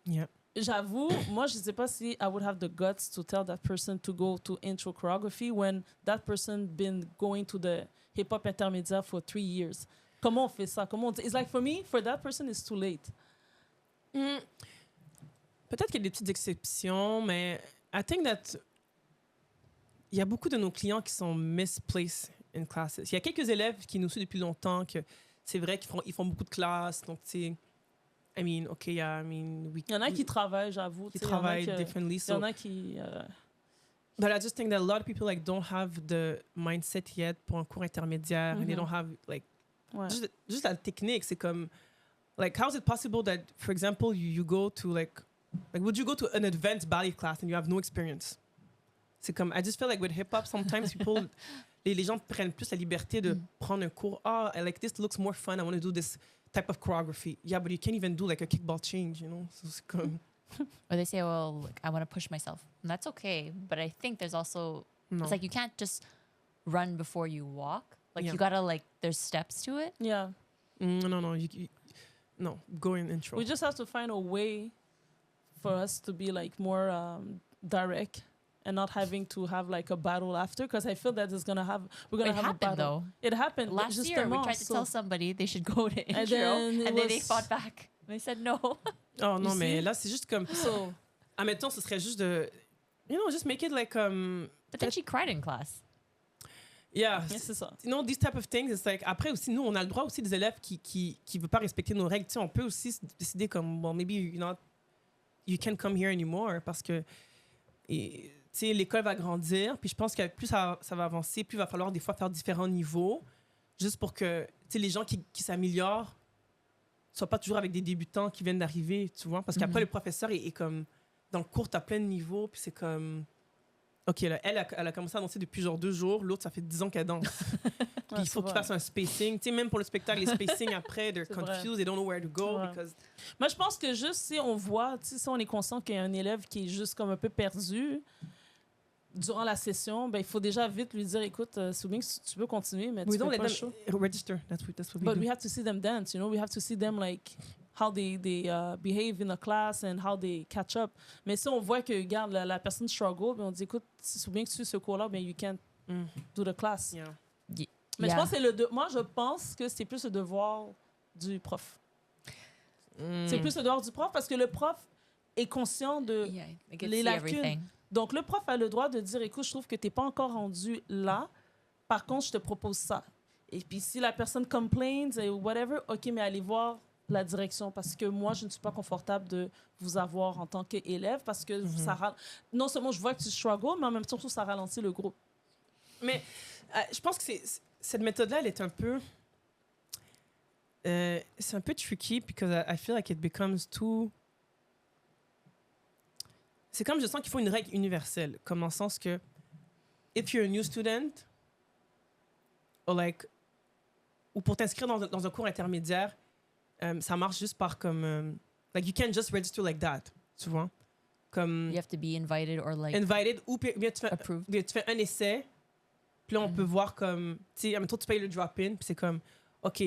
Yeah. J'avoue, moi, je sais pas si I would have the guts to tell that person to go to intro choreography when that person been going to the hip-hop intermédiaire for 3 years. Comment on fait ça? Comment on dit? It's like, for me, for that person, it's too late. Peut-être qu'il y a des petites exceptions, mais I think that il y a beaucoup de nos clients qui sont misplaced in classes. Il y a quelques élèves qui nous suivent depuis longtemps que c'est vrai qu'ils font beaucoup de classes, donc tu sais, I mean, okay, yeah, I mean, Il y en a qui travaillent, j'avoue. qui tu sais, il y en a travaillent qui- differently. Il y en So, a qui... but I just think that a lot of people like don't have the mindset yet pour un cours intermédiaire, and they don't have like ouais. juste la technique. C'est comme like how is it possible that, for example, you go to like would you go to an advanced ballet class and you have no experience? C'est comme I just feel like with hip hop sometimes people les gens prennent plus la liberté de prendre un cours. Oh, like this looks more fun. I want to do this type of choreography. Yeah, but you can't even do like a kickball change, you know? So c'est comme Or they say, well, like, I want to push myself. And that's okay. But I think there's also, no. it's like you can't just run before you walk. Like Yeah. you gotta, like, there's steps to it. Yeah. No. No, go in intro. We just have to find a way for us to be like more direct and not having to have like a battle after, because I feel that we're gonna It have a happened, battle. though. It happened Last year, we justement, tried to so- tell somebody they should go to intro, then it and then they was- fought back. They said no. Oh non, You mais see? là c'est juste comme So admettons ce serait juste de just make it like But then she cried in class. yeah. yeah, c'est ça. You know, these type of things, it's like, après aussi, nous, on a le droit aussi des élèves qui veulent pas respecter nos règles. Tu sais, on peut aussi décider comme, bon, maybe you can't come here anymore parce que, tu sais, l'école va grandir. Puis je pense que plus ça va avancer, plus il va falloir des fois faire différents niveaux juste pour que, tu sais, les gens qui s'améliorent soient pas toujours avec des débutants qui viennent d'arriver, tu vois. Parce qu'après, le professeur est comme, dans le cours, t'as plein de niveaux, puis c'est comme... OK, là, elle a commencé à danser depuis genre 2 jours. L'autre, ça fait 10 ans qu'elle danse. Puis il faut qu'il fasse un spacing. Tu sais, même pour le spectacle, les spacing après, they're C'est vrai. confused, they don't know where to go. Ouais. Because... Moi, je pense que juste si on voit, tu sais, si on est conscient qu'il y a un élève qui est juste comme un peu perdu durant la session, ben, il faut déjà vite lui dire, écoute, Soubing, tu peux continuer, mais tu We fais don't let pas them chaud. register. That's what we But do. we have to see them dance, you know, we have to see them like how they behave in a class and how they catch up. Mais si on voit que, regarde, la personne struggle, ben on dit, écoute, si bien que tu suis ce cours-là, ben you can't do the class. Yeah. Mais Yeah. je pense que moi, je pense que c'est plus le devoir du prof. C'est plus le devoir du prof parce que le prof est conscient de... Yeah, they can Les see lacunes. everything. Donc, le prof a le droit de dire, écoute, je trouve que tu n'es pas encore rendu là. Par contre, je te propose ça. Et puis, si la personne complains ou whatever, OK, mais allez voir la direction parce que moi, je ne suis pas confortable de vous avoir en tant qu'élève parce que non seulement je vois que tu struggles, mais en même temps, ça ralentit le groupe. Mais je pense que cette méthode-là, elle est un peu... c'est un peu tricky because I feel like it becomes too... C'est comme je sens qu'il faut une règle universelle, comme dans le sens que if you're a new student ou pour t'inscrire dans un cours intermédiaire, ça marche juste par comme like you can't just register like that, tu vois, comme You have to be invited or like invited ou bien approved. tu fais un essai Puis là, on peut voir comme, tu sais, admettons, tu payes le drop-in, puis c'est comme, OK,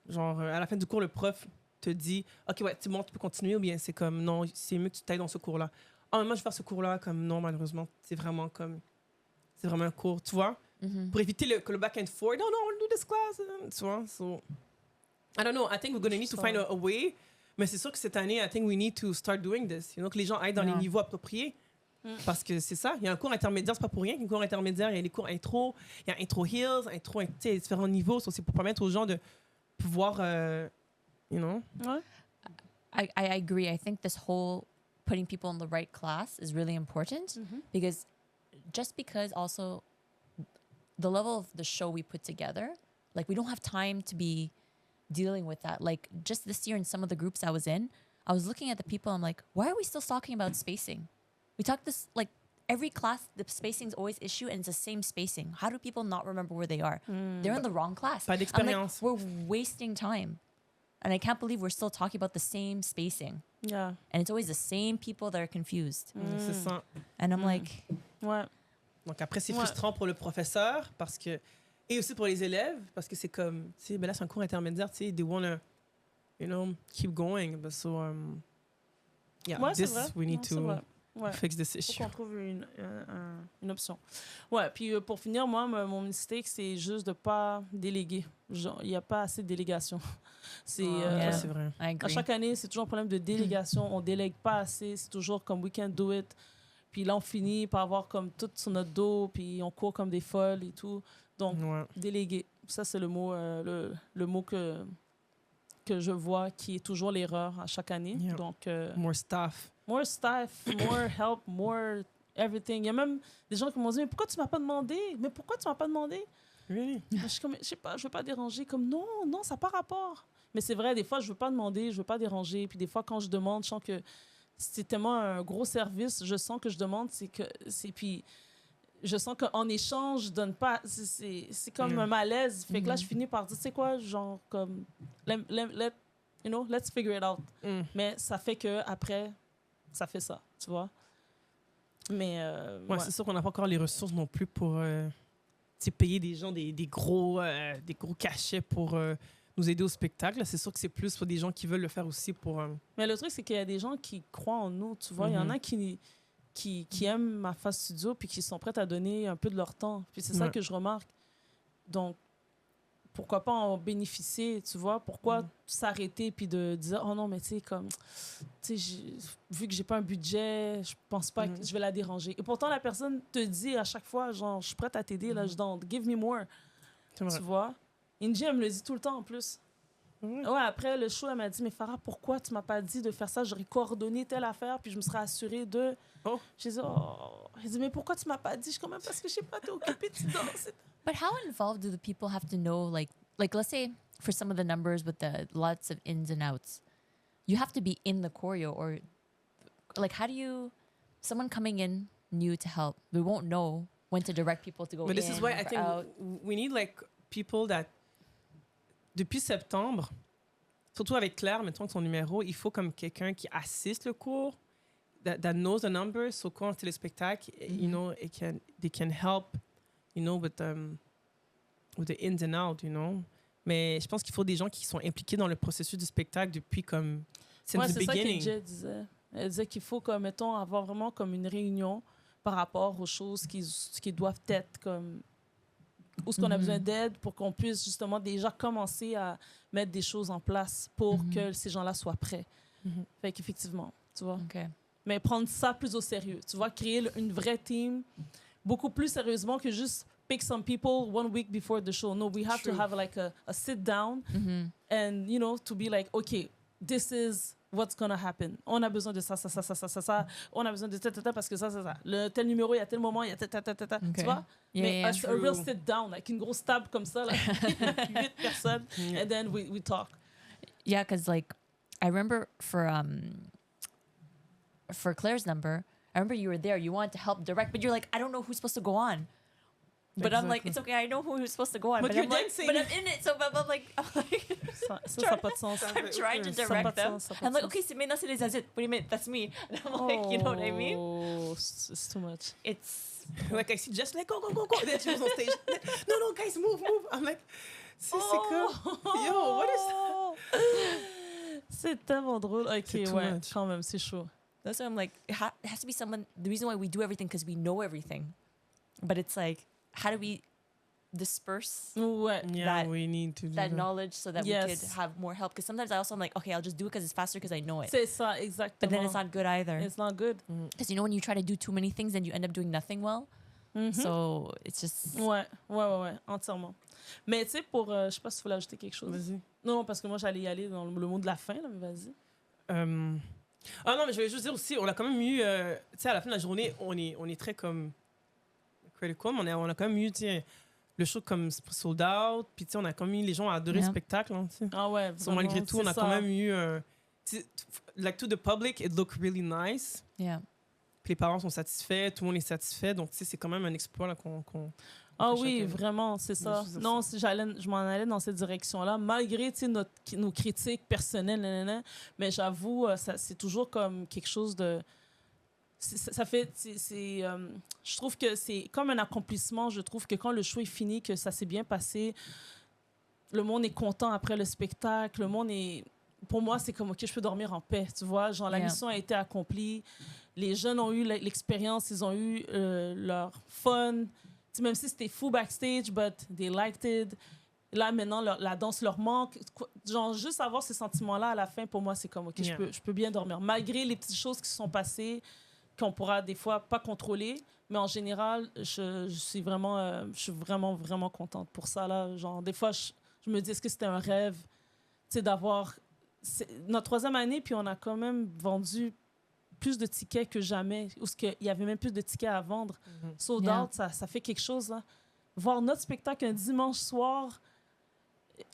genre, à la fin du cours, le prof te dit, OK, ouais, c'est bon, tu peux continuer, ou bien c'est comme, non, c'est mieux que tu t'ailles dans ce cours-là. Ah, mais moi, je vais faire ce cours-là, comme, non, malheureusement, c'est vraiment un cours, tu vois, pour éviter le back and forth. No, I want to do this class, tu vois. So, I don't know, I think we're going to need to find a way, mais c'est sûr que cette année, I think we need to start doing this. Que les gens aillent dans les niveaux appropriés. Parce que c'est ça, il y a un cours intermédiaire, c'est pas pour rien qu'il y a un cours intermédiaire, il y a les cours intro, il y a intro heels, intro, tu sais, différents niveaux, c'est pour permettre aux gens de pouvoir, you know. Ouais. I agree. I think this whole putting people in the right class is really important because just because also the level of the show we put together, like we don't have time to be dealing with that. Like just this year in some of the groups I was in, I was looking at the people, I'm like, why are we still talking about spacing? We talk this, like, every class, the spacing is always issue and it's the same spacing. How do people not remember where they are? They're in the wrong class. Pas d'expérience. I'm like, we're wasting time. And I can't believe we're still talking about the same spacing. Yeah. And it's always the same people that are confused. C'est ça. And I'm like... Ouais. Donc après, c'est frustrant pour le professeur parce que, et aussi pour les élèves parce que c'est comme, tu sais, ben là, c'est un cours intermédiaire, tu sais, they wanna, you know, keep going. But so, yeah, Ouais, c'est this, vrai. we need Non, c'est vrai. to fix this Faut issue. qu'on trouve une option. Ouais, puis pour finir, moi, mon mistake, c'est juste de pas déléguer. Genre, il n'y a pas assez de délégation. C'est, Ouais, c'est vrai. I agree. à chaque année, c'est toujours un problème de délégation. On délègue pas assez. C'est toujours comme we can do it. Puis là, on finit par avoir comme tout sur notre dos, puis on court comme des folles et tout. Donc, Ouais. déléguer. Ça, c'est le mot, le mot que je vois qui est toujours l'erreur à chaque année. Yeah. Donc, More staff. more staff, more help, more everything. Il y a même des gens qui m'ont dit, mais pourquoi tu m'as pas demandé? Mais pourquoi tu m'as pas demandé? Really? Je suis comme, je sais pas, je veux pas déranger. Comme, non, ça n'a pas rapport. Mais c'est vrai, des fois, je veux pas demander, je veux pas déranger. Puis des fois, quand je demande, je sens que c'est tellement un gros service. Je sens que je demande, puis je sens qu'en échange, je donne pas. C'est comme un malaise. Fait que là, je finis par dire, tu sais quoi, genre, comme, let's figure it out. Mais ça fait que après, ça fait ça, tu vois. Mais Ouais, c'est sûr qu'on n'a pas encore les ressources non plus pour payer des gens des gros cachets pour nous aider au spectacle. C'est sûr que c'est plus pour des gens qui veulent le faire aussi pour... Mais le truc, c'est qu'il y a des gens qui croient en nous, tu vois. Il y en a qui aiment ma face studio puis qui sont prêts à donner un peu de leur temps. Puis c'est ça que je remarque. Donc, pourquoi pas en bénéficier, tu vois? Pourquoi s'arrêter puis de dire, oh non, mais tu sais, comme, tu sais, vu que j'ai pas un budget, je pense pas que je vais la déranger. Et pourtant, la personne te dit à chaque fois, genre, je suis prête à t'aider, là, je donne, give me more. Tu vois? Inji, elle me le dit tout le temps en plus. Ouais, après le show, elle m'a dit, mais Farah, pourquoi tu m'as pas dit de faire ça? J'aurais coordonné telle affaire, puis je me serais assurée de. Oh. J'ai dit, oh. Elle dit, mais pourquoi tu m'as pas dit? Je suis quand même parce que je sais pas, t'es occupée, tu danses. But how involved do the people have to know, like let's say for some of the numbers with the lots of ins and outs, you have to be in the choreo, or like how do you, someone coming in new to help, we won't know when to direct people to go But in this is why I or think out. we need like people that, depuis septembre, surtout avec Claire, mettons que son numéro, il faut comme quelqu'un qui assiste le cours, that knows the numbers, so quand c'est le spectacle, you know, they can help, you know, with the ins and outs, you know. Mais je pense qu'il faut des gens qui sont impliqués dans le processus du spectacle depuis comme since the beginning. C'est ça que disait. Elle disait qu'il faut, comme, mettons, avoir vraiment comme une réunion par rapport aux choses qui doivent être comme où est-ce qu'on a besoin d'aide pour qu'on puisse justement déjà commencer à mettre des choses en place pour que ces gens-là soient prêts. Fait qu'effectivement, tu vois. Okay. Mais prendre ça plus au sérieux. Tu vois, créer une vraie team beaucoup plus sérieusement que juste pick some people 1 week before the show. No, we have to have like a sit down and, you know, to be like, okay, this is what's gonna happen. On a besoin de ça. On a besoin de ça parce que ça. Le tel numéro, il y a tel moment, il y a ta. Okay. Tu vois? Yeah, Mais yeah. a real sit down, like une grosse table comme ça, like 8 personnes, and then we talk. Yeah, because like I remember for Claire's number, I remember you were there. You wanted to help direct, but you're like, I don't know who's supposed to go on. But I'm like, Exactly. it's okay. I know who you're supposed to go on. But But you're I'm like, dancing. but I'm in it. So I'm like, Ça n'a pas de sens. I'm trying to Ça a pas direct de them. sens, ça a pas I'm de like, sens. okay, so maintenant c'est les adultes. What do you mean? That's me. And I'm like, you know what I mean? Oh, it's too much. It's Like, I see just like, go. Then she was on stage. No, guys, move. I'm like, c'est comme, yo, what is... C'est tellement drôle. Ok, C'est too ouais, much. quand même, c'est chaud. That's why I'm like, it has to be someone. The reason why we do everything because we know everything, but it's like, how do we disperse Ouais. Yeah, That- we need to do that that. knowledge so that we Yes. could have more help? Because sometimes I also am like, okay, I'll just do it because it's faster because I know it. C'est ça, But exactement. then it's not good either. It's not good. Because you know when you try to do too many things and you end up doing nothing well. Mhm. So it's just Ouais, entièrement. Mais tu sais, pour. Je sais pas si tu voulais ajouter quelque chose. Vas-y. Non, parce que moi, j'allais y aller dans le mot de la fin, là, mais vas-y. Ah non, mais je vais juste dire aussi, on a quand même eu, tu sais, à la fin de la journée, on est très comme critical, mais on a quand même eu, tu sais, le show comme sold out, puis tu sais, on a quand même eu, les gens ont adoré Yeah. le spectacle, hein, tu sais. Ah ouais, So, vraiment, malgré tout, on c'est a ça. quand même eu, tu sais, like to the public, it looked really nice. yeah. Puis les parents sont satisfaits, tout le monde est satisfait, donc tu sais, c'est quand même un exploit là, qu'on Ah fait oui, chacun. vraiment, c'est ça. Je veux dire Non, si je m'en allais dans cette direction-là, malgré tu sais, nos critiques personnelles, nanana, mais j'avoue, c'est toujours comme quelque chose de. Ça fait. Je trouve que c'est comme un accomplissement. Je trouve que quand le show est fini, que ça s'est bien passé, le monde est content après le spectacle, le monde est. Pour moi, c'est comme, OK, je peux dormir en paix, tu vois. Genre, la Yeah. mission a été accomplie. Les jeunes ont eu l'expérience, ils ont eu leur fun. Tu sais, même si c'était fou backstage, but they liked it. Là, maintenant, la danse leur manque. Genre, juste avoir ces sentiments-là à la fin, pour moi, c'est comme, OK, Yeah. je peux bien dormir. Malgré les petites choses qui se sont passées, qu'on pourra des fois pas contrôler. Mais en général, je suis vraiment, vraiment contente pour ça. Là. Genre, des fois, je me dis, est-ce que c'était un rêve, tu sais, d'avoir... C'est notre 3e année, puis on a quand même vendu plus de tickets que jamais, ou ce qu'il y avait même plus de tickets à vendre. Sold Yeah. out, ça fait quelque chose, là. Voir notre spectacle un dimanche soir,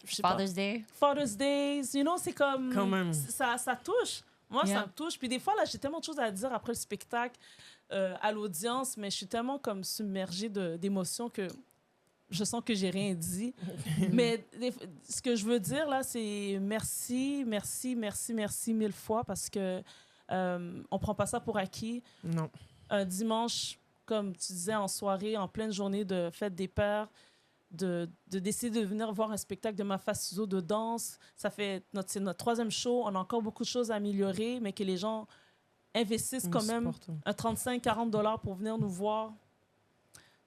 je sais pas, Father's Day. Father's Days, you know, c'est comme... Quand même. Ça touche. Moi, Yeah. ça me touche. Puis des fois, là, j'ai tellement de choses à dire après le spectacle à l'audience, mais je suis tellement comme submergée d'émotions que je sens que j'ai rien dit. Mais ce que je veux dire, là, c'est merci 1000 fois parce que on prend pas ça pour acquis. Non. Un dimanche, comme tu disais, en soirée, en pleine journée de fête des pères, de décider de venir voir un spectacle de Mafa Studio de danse. C'est notre 3e show. On a encore beaucoup de choses à améliorer, mais que les gens investissent quand même un 35-40 $ pour venir nous voir.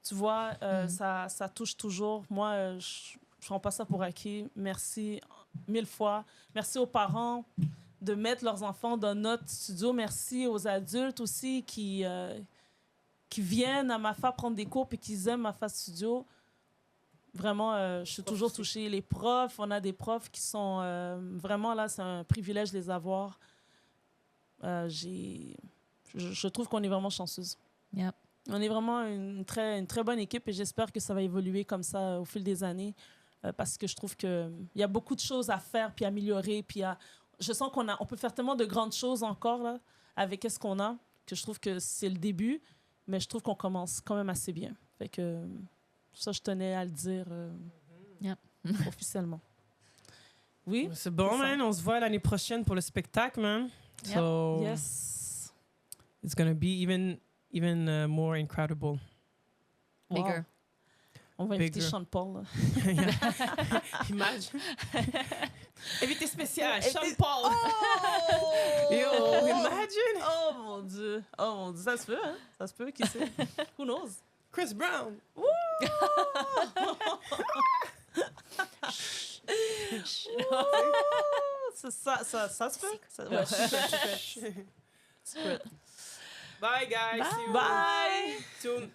Tu vois, ça touche toujours. Moi, je ne prends pas ça pour acquis. Merci 1000 fois. Merci aux parents de mettre leurs enfants dans notre studio. Merci aux adultes aussi qui viennent à Mafa prendre des cours et qui aiment Mafa Studio. Vraiment, je suis toujours touchée. Les profs, on a des profs qui sont vraiment là, c'est un privilège de les avoir. Je trouve qu'on est vraiment chanceuse. Yep. On est vraiment une très bonne équipe et j'espère que ça va évoluer comme ça au fil des années parce que je trouve qu'il y a beaucoup de choses à faire puis améliorer. Puis je sens on peut faire tellement de grandes choses encore là, avec ce qu'on a que je trouve que c'est le début, mais je trouve qu'on commence quand même assez bien. Fait que ça, je tenais à le dire Yep. officiellement. Oui? C'est bon, C'est ça. man. On se voit l'année prochaine pour le spectacle, man. Yep. So, Yes. it's going to be even more incredible. Wow. Bigger. On va inviter Bigger. Sean Paul. Là. Imagine. Invité spécial, Sean Paul. Oh! Yo, imagine. Oh mon Dieu. Oh mon Dieu. Ça se peut, hein? Ça se peut, qui sait? Who knows? Chris Brown. C'est ça se peut? Ouais, secret. Bye, guys. Bye. See you Bye. soon.